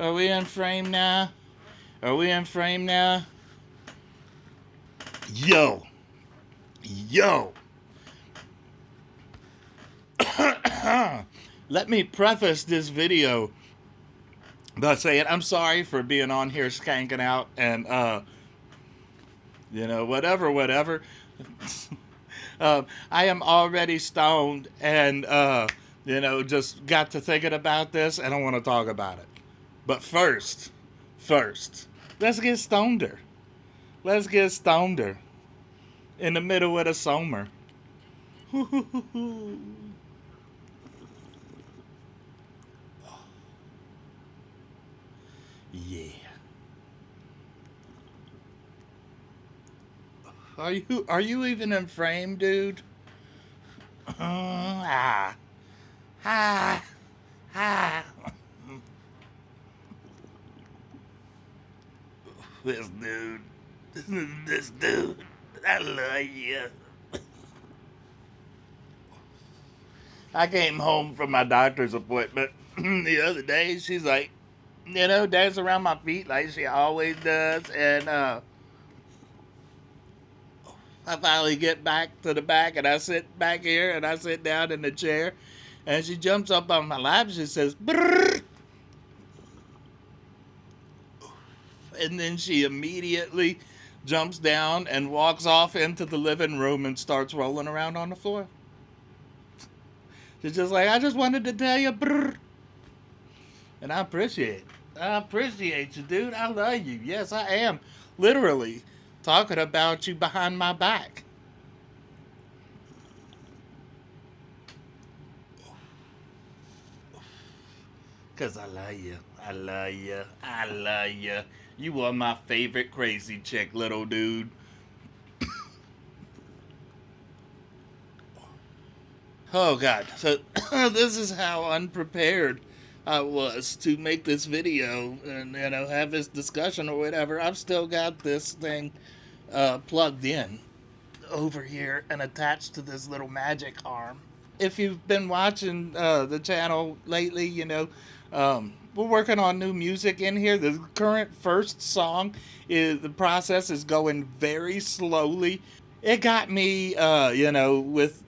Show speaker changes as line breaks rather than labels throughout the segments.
Are we in frame now? Are we in frame now? Yo. Yo. Let me preface this video by saying I'm sorry for being on here skanking out and, whatever. I am already stoned and, just got to thinking about this and I want to talk about it. But first, let's get stoneder. Let's get stoneder in the middle of the summer. Yeah. Are you even in frame, dude? Ah. Ah. Ah. This dude. This dude. I love you. I came home from my doctor's appointment the other day. She's like, dance around my feet like she always does. And I finally get back to the back and I sit back here and I sit down in the chair. And she jumps up on my lap. She says, brrr. And then she immediately jumps down and walks off into the living room and starts rolling around on the floor. She's just like, I just wanted to tell you, brrr. And I appreciate it. I appreciate you, dude. I love you. Yes, I am literally talking about you behind my back. Because I love you. I love you. I love you. You are my favorite crazy chick, little dude. Oh, God. So, this is how unprepared I was to make this video and, have this discussion or whatever. I've still got this thing plugged in over here and attached to this little magic arm. If you've been watching the channel lately, we're working on new music in here. The current first song is the process is going very slowly. It got me, with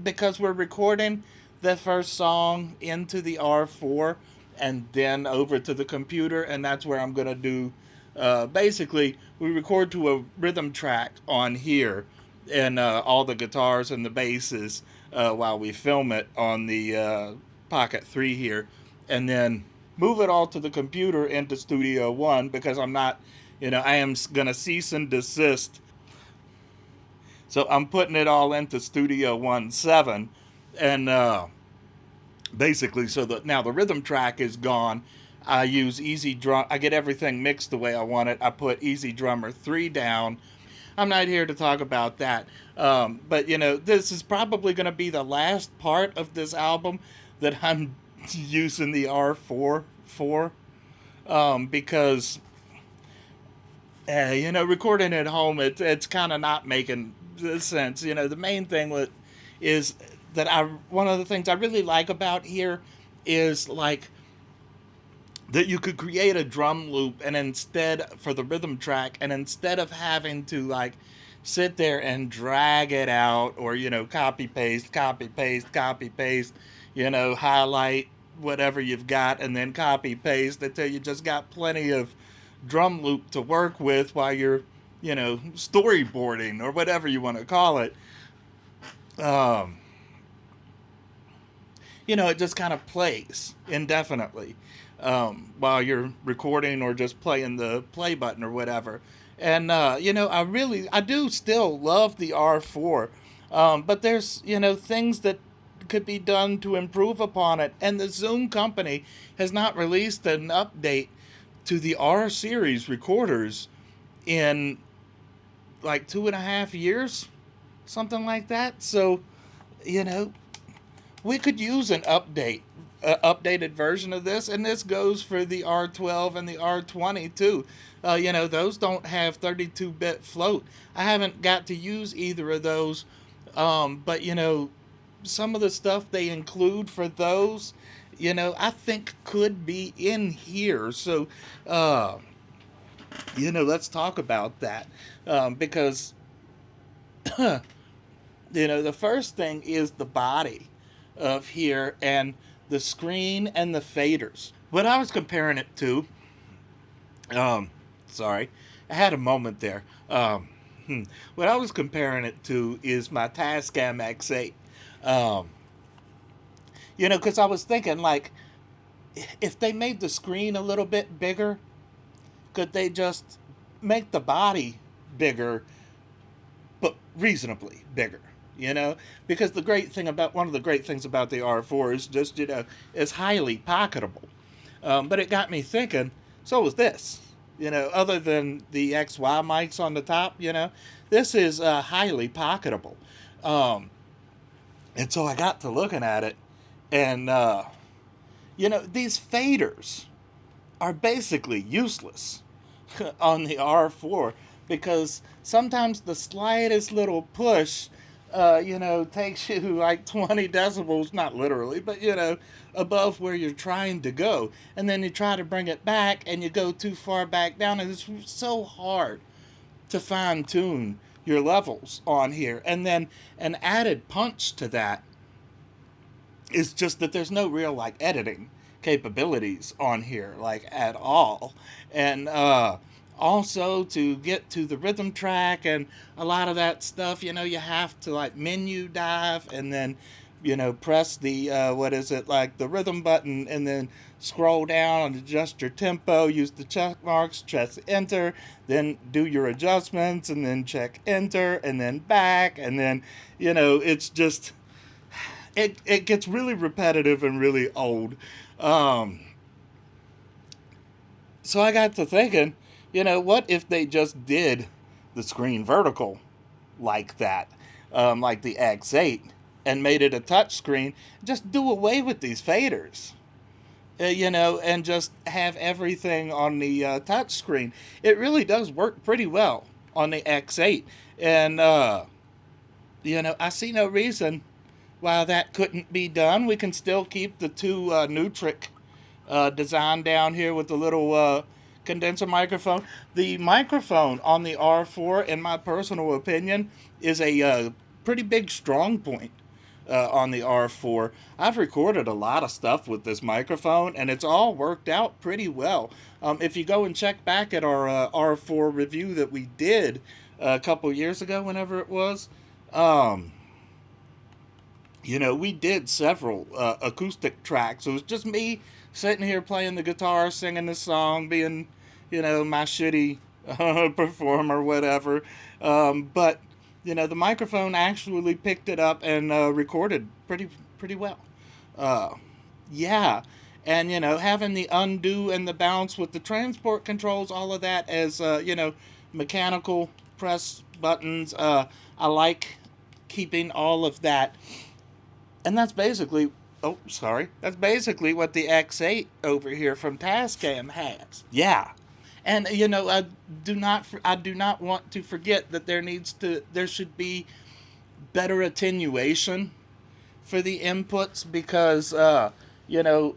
because we're recording the first song into the R4 and then over to the computer, and that's where I'm gonna do. Basically, we record to a rhythm track on here, and all the guitars and the basses while we film it on the Pocket 3 here, and then move it all to the computer into Studio One because I'm not, I am gonna cease and desist. So I'm putting it all into Studio One 7, and basically, so that now the rhythm track is gone. I use Easy Drum. I get everything mixed the way I want it. I put Easy Drummer 3 down. I'm not here to talk about that. But, this is probably going to be the last part of this album that I'm using the R4 for. Because, recording at home, it's kind of not making sense. The main thing is that one of the things I really like about here is like that you could create a drum loop and instead for the rhythm track and instead of having to like sit there and drag it out or copy paste highlight whatever you've got and then copy paste until you just got plenty of drum loop to work with while you're storyboarding or whatever you want to call it. It just kind of plays indefinitely while you're recording or just playing the play button or whatever. And, I do still love the R4, but there's, things that could be done to improve upon it. And the Zoom company has not released an update to the R series recorders in like 2.5 years, something like that. So, you know, we could use an updated version of this, and this goes for the R12 and the R20 too. Those don't have 32-bit float. I haven't got to use either of those, but some of the stuff they include for those I think could be in here. So, uh, let's talk about that. Because, the first thing is the body of here and the screen and the faders. What I was comparing it to, um, sorry, I had a moment there. What I was comparing it to is my Tascam X8. Um, because I was thinking, like, if they made the screen a little bit bigger, could they just make the body bigger, but reasonably bigger? Because one of the great things about the R4 is just, it's highly pocketable. But it got me thinking, so was this. Other than the XY mics on the top, this is highly pocketable. Um, and so I got to looking at it, and, these faders are basically useless on the R4 because sometimes the slightest little push, takes you like 20 decibels, not literally, but, above where you're trying to go. And then you try to bring it back and you go too far back down, and it's so hard to fine tune your levels on here. And then an added punch to that is just that there's no real like editing capabilities on here like at all. And also to get to the rhythm track and a lot of that stuff, you have to like menu dive and then press the what is it, like the rhythm button, and then scroll down and adjust your tempo, use the check marks, press enter, then do your adjustments, and then check enter, and then back, and then it's just it gets really repetitive and really old. Um, so I got to thinking, what if they just did the screen vertical like that, like the X8, and made it a touch screen? Just do away with these faders, and just have everything on the touch screen. It really does work pretty well on the X8, and I see no reason why that couldn't be done. We can still keep the two Nutric design down here with the little condenser microphone. The microphone on the R4, in my personal opinion, is a pretty big strong point on the R4. I've recorded a lot of stuff with this microphone, and it's all worked out pretty well. If you go and check back at our R4 review that we did a couple years ago, whenever it was, we did several acoustic tracks. It was just me sitting here playing the guitar, singing the song, being, my shitty performer, whatever. But the microphone actually picked it up and recorded pretty well. Uh, yeah, and having the undo and the bounce with the transport controls, all of that as mechanical press buttons. I like keeping all of that, and that's basically. Oh, sorry. That's basically what the X8 over here from Tascam has. Yeah, and I do not want to forget that there should be better attenuation for the inputs because you know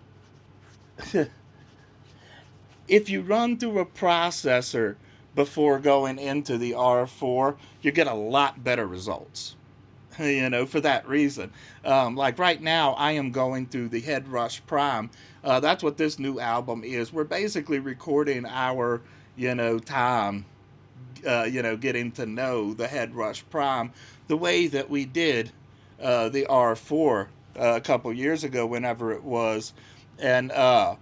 if you run through a processor before going into the R4, you get a lot better results. For that reason. Like right now, I am going through the Headrush Prime. That's what this new album is. We're basically recording our, time, getting to know the Headrush Prime the way that we did the R4 a couple years ago, whenever it was. And, so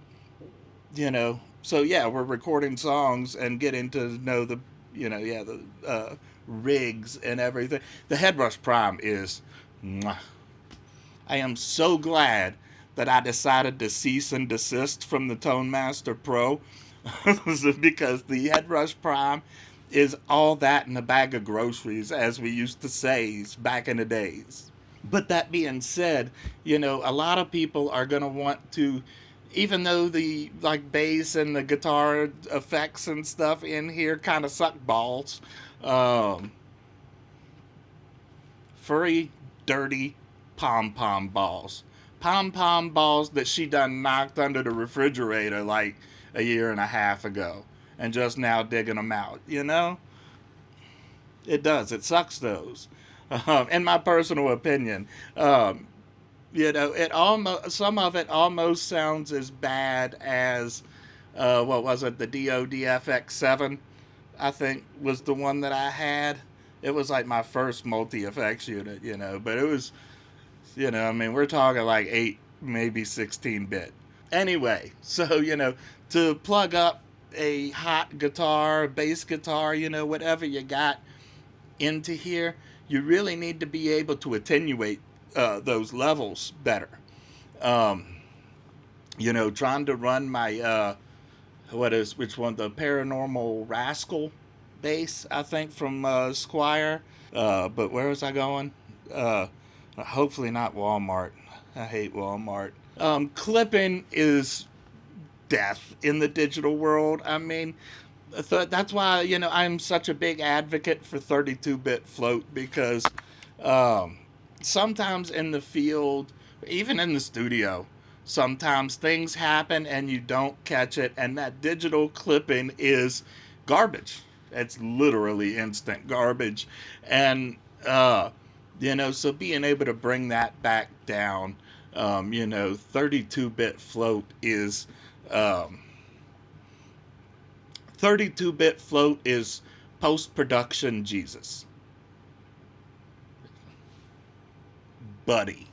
yeah, we're recording songs and getting to know the rigs and everything. The Headrush Prime is, mwah. I am so glad that I decided to cease and desist from the Tone Master Pro because the Headrush Prime is all that in a bag of groceries, as we used to say back in the days. But that being said, a lot of people are going to want to, even though the like bass and the guitar effects and stuff in here kind of suck balls, um, furry, dirty pom pom balls. pom-pom balls that she done knocked under the refrigerator like a year and a half ago and just now digging them out, you know? It does. It sucks those. In my personal opinion, um, it almost some of it almost sounds as bad as what was it? The DODFX7, I think, was the one that I had. It was like my first multi effects unit, but it was, I mean, we're talking like 8, maybe 16-bit. Anyway, so, to plug up a hot guitar, bass guitar, whatever you got into here, you really need to be able to attenuate those levels better. Um, trying to run my, which one? The Paranormal Rascal bass, I think, from Squire. But where was I going? Hopefully not Walmart. I hate Walmart. Clipping is death in the digital world. I mean, that's why, I'm such a big advocate for 32-bit float, because um, sometimes in the field, even in the studio, sometimes things happen and you don't catch it, and that digital clipping is garbage. It's literally instant garbage. And, so being able to bring that back down, 32-bit float is. Um, 32-bit float is post-production Jesus. Buddy.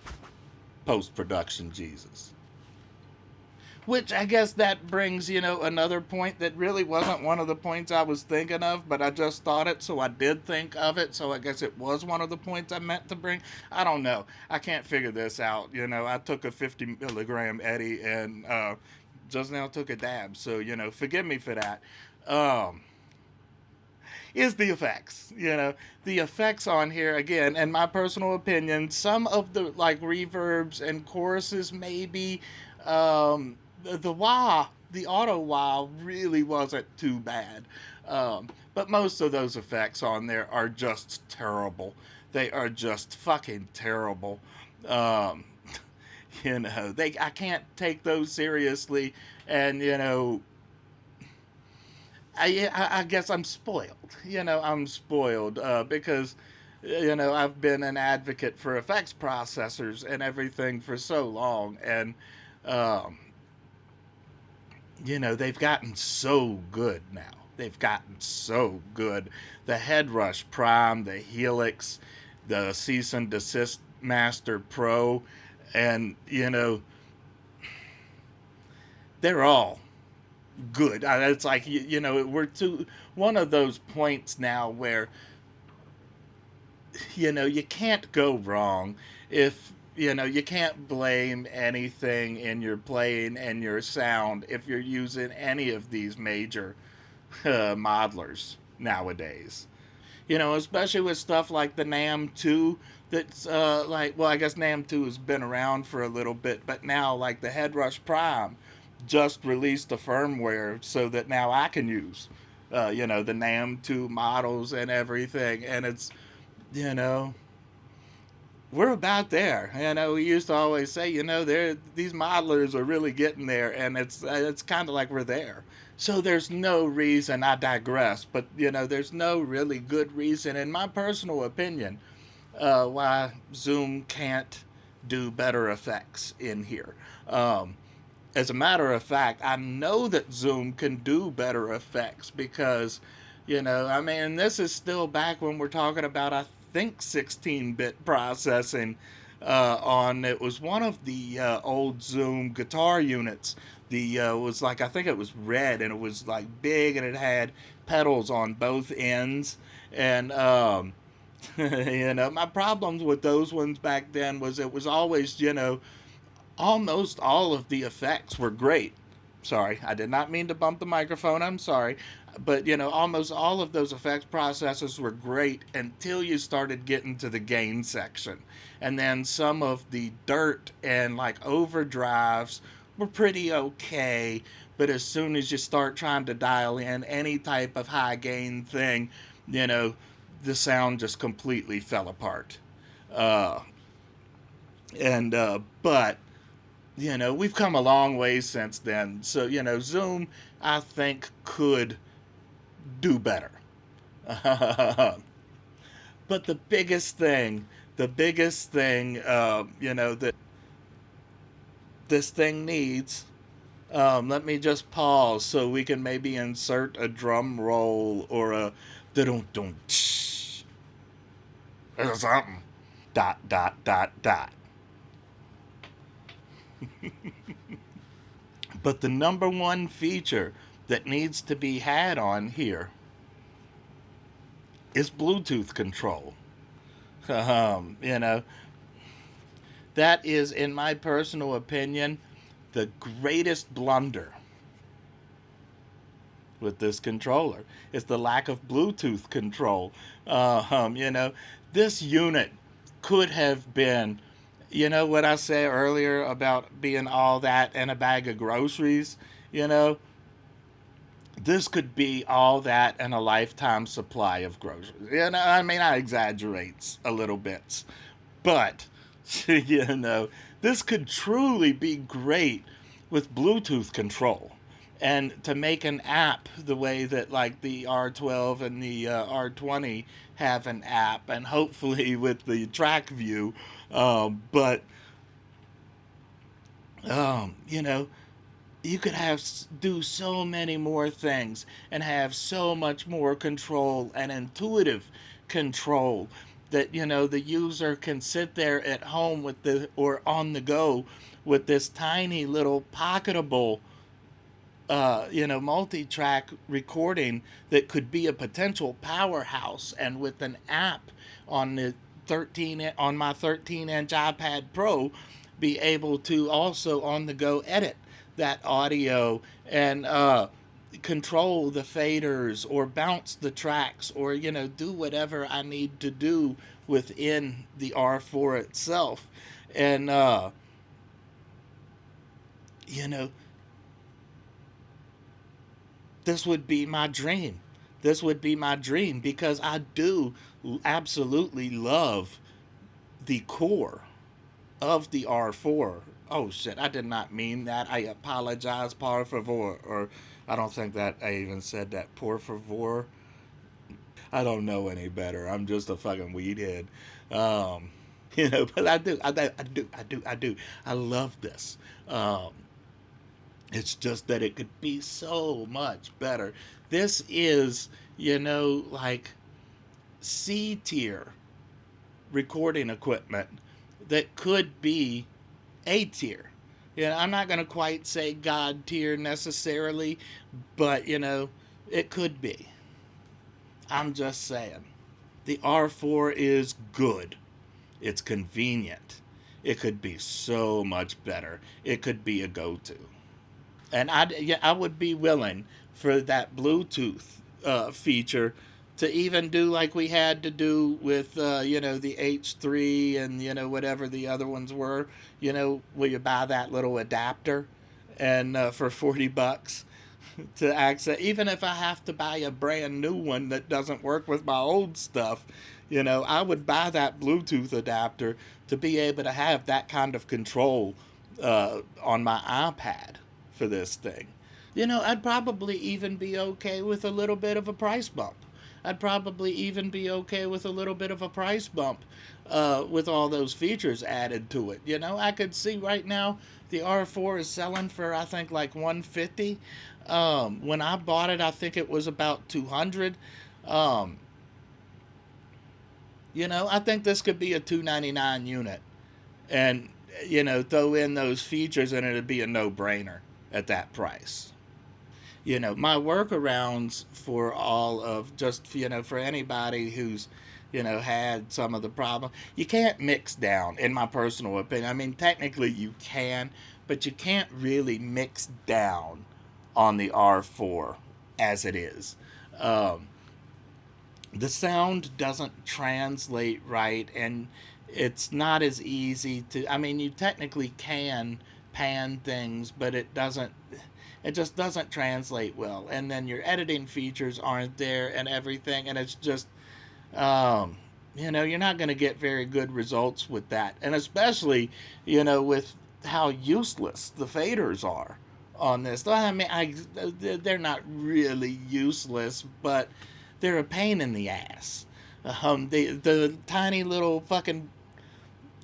Post-production Jesus. Which I guess that brings, another point that really wasn't one of the points I was thinking of, but I just thought it, so I did think of it, so I guess it was one of the points I meant to bring. I don't know. I can't figure this out. I took a 50 milligram Eddie and just now took a dab, so, forgive me for that. Is the effects. The effects on here, again, in my personal opinion, some of the like reverbs and choruses maybe, the wah, the auto wah really wasn't too bad. But most of those effects on there are just terrible. They are just fucking terrible. Um, I can't take those seriously, and I guess I'm spoiled. I'm spoiled because, I've been an advocate for effects processors and everything for so long. And, um, they've gotten so good now. They've gotten so good. The Headrush Prime, the Helix, the Cease and Desist Master Pro, and, they're all good. It's like, we're to one of those points now where, you can't go wrong if, you can't blame anything in your playing and your sound if you're using any of these major modelers nowadays. Especially with stuff like the NAM 2 that's I guess NAM 2 has been around for a little bit, but now like the Headrush Prime just released the firmware so that now I can use, the NAM 2 models and everything. And it's, you know, we're about there. We used to always say, these modelers are really getting there, and it's kind of like we're there. So there's no reason, I digress, but there's no really good reason, in my personal opinion, why Zoom can't do better effects in here. As a matter of fact, I know that Zoom can do better effects because, I mean, this is still back when we're talking about, I think, 16-bit processing on, it was one of the old Zoom guitar units. The was like, I think it was red, and it was like big, and it had pedals on both ends. And my problems with those ones back then was it was always, almost all of the effects were great. Sorry, I did not mean to bump the microphone. I'm sorry. But, almost all of those effects processors were great until you started getting to the gain section. And then some of the dirt and like overdrives were pretty okay. But as soon as you start trying to dial in any type of high gain thing, the sound just completely fell apart. Uh, but We've come a long way since then. So, Zoom, I think, could do better. But the biggest thing, that this thing needs. Let me just pause so we can maybe insert a drum roll or a da-dum dum or something. Dot dot dot dot. But the number one feature that needs to be had on here is Bluetooth control. Um, you know, that is, in my personal opinion, the greatest blunder with this controller. It's the lack of Bluetooth control. This unit could have been, what I said earlier about being all that and a bag of groceries, you know, this could be all that and a lifetime supply of groceries. I mean, I exaggerate a little bit, but this could truly be great with Bluetooth control. And to make an app the way that like the R12 and the R20 have an app, and hopefully with the track view, but um, you know, you could have do so many more things and have so much more control and intuitive control that the user can sit there at home with the or on the go with this tiny little pocketable multi-track recording that could be a potential powerhouse, and with an app on the 13 on my 13-inch iPad Pro, be able to also on the go edit that audio and control the faders or bounce the tracks or do whatever I need to do within the R4 itself. And you know this would be my dream. This would be my dream because I do absolutely love the core of the R4. Oh shit, I did not mean that. I apologize, por favor. Or I don't think that I even said that. Por favor. I don't know any better. I'm just a fucking weed head. Um, but I do. I love this. Um, It's just that it could be so much better. This is, like C tier recording equipment that could be A tier. I'm not going to quite say God tier necessarily, but, it could be. I'm just saying. The R4 is good. It's convenient. It could be so much better. It could be a go to. And I would be willing for that Bluetooth feature to even do like we had to do with the H3 and whatever the other ones were. Will you buy that little adapter and for $40 to access? Even if I have to buy a brand new one that doesn't work with my old stuff, I would buy that Bluetooth adapter to be able to have that kind of control on my iPad for this thing. I'd probably even be okay with a little bit of a price bump. I'd probably even be okay with a little bit of a price bump with all those features added to it. I could see right now the R4 is selling for I think like 150. When I bought it, I think it was about 200. Um, I think this could be a 299 unit, and throw in those features, and it'd be a no-brainer at that price. My workarounds for all of just, for anybody who's, had some of the problem, you can't mix down, in my personal opinion. I mean, technically you can, but you can't really mix down on the R4 as it is. Um, the sound doesn't translate right, and it's not as easy to. I mean, you technically can pan things, but it just doesn't translate well, and then your editing features aren't there and everything, and it's just um you're not going to get very good results with that, and especially with how useless the faders are on this. I mean, they're not really useless, but they're a pain in the ass. The tiny little fucking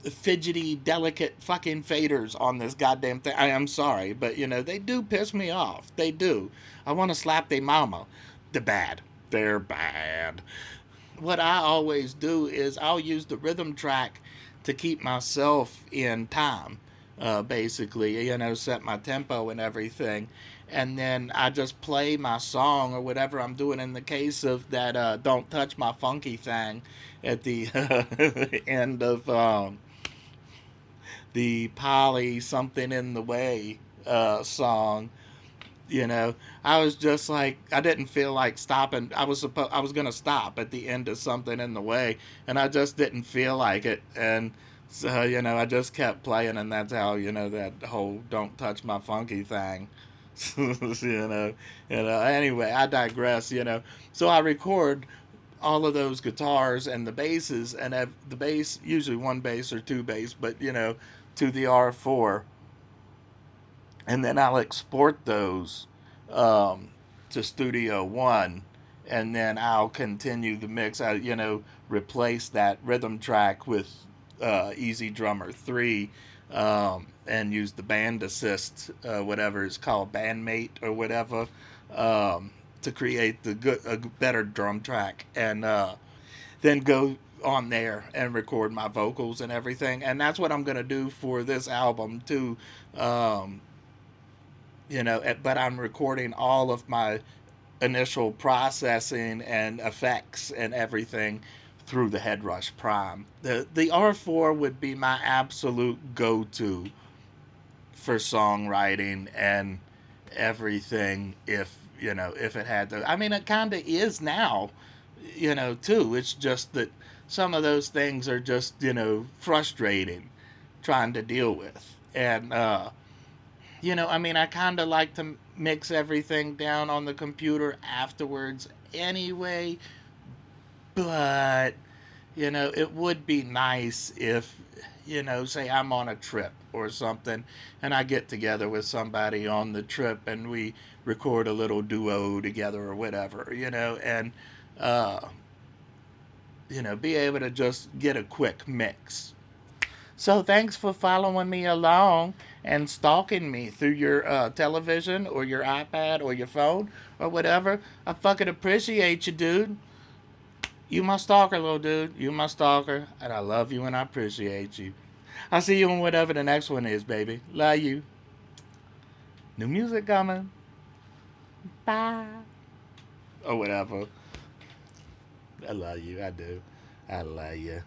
fidgety, delicate fucking faders on this goddamn thing. I am sorry, but they do piss me off. They do. I want to slap their mama. They're bad. They're bad. What I always do is I'll use the rhythm track to keep myself in time, basically, set my tempo and everything. And then I just play my song or whatever I'm doing in the case of that Don't Touch My Funky Thing at the end of the Polly Something in the Way song. you know I was just like, I didn't feel like stopping. I was gonna stop at the end of Something in the Way, and I just didn't feel like it. And so I just kept playing, and that's how that whole Don't Touch My Funky thing. you know Anyway, I digress. So I record all of those guitars and the basses, and have the bass, usually one bass or two bass, but to the R4, and then I'll export those um, to Studio One, and then I'll continue the mix. Replace that rhythm track with Easy Drummer 3, and use the band assist, whatever it's called, bandmate or whatever, to create a better drum track, and then go on there and record my vocals and everything. And that's what I'm gonna do for this album too. Um, but I'm recording all of my initial processing and effects and everything through the Headrush Prime. The R4 would be my absolute go-to for songwriting and everything, if it had to. I mean, it kind of is now, too. It's just that some of those things are just frustrating trying to deal with. And I mean, I kind of like to mix everything down on the computer afterwards anyway, but, it would be nice if, say I'm on a trip or something, and I get together with somebody on the trip and we record a little duo together or whatever, and, uh, be able to just get a quick mix. So thanks for following me along and stalking me through your television or your iPad or your phone or whatever. I fucking appreciate you, dude. You my stalker, little dude. You my stalker. And I love you and I appreciate you. I'll see you in whatever the next one is, baby. Love you. New music coming. Bye. Or whatever. I love you. I do. I love you.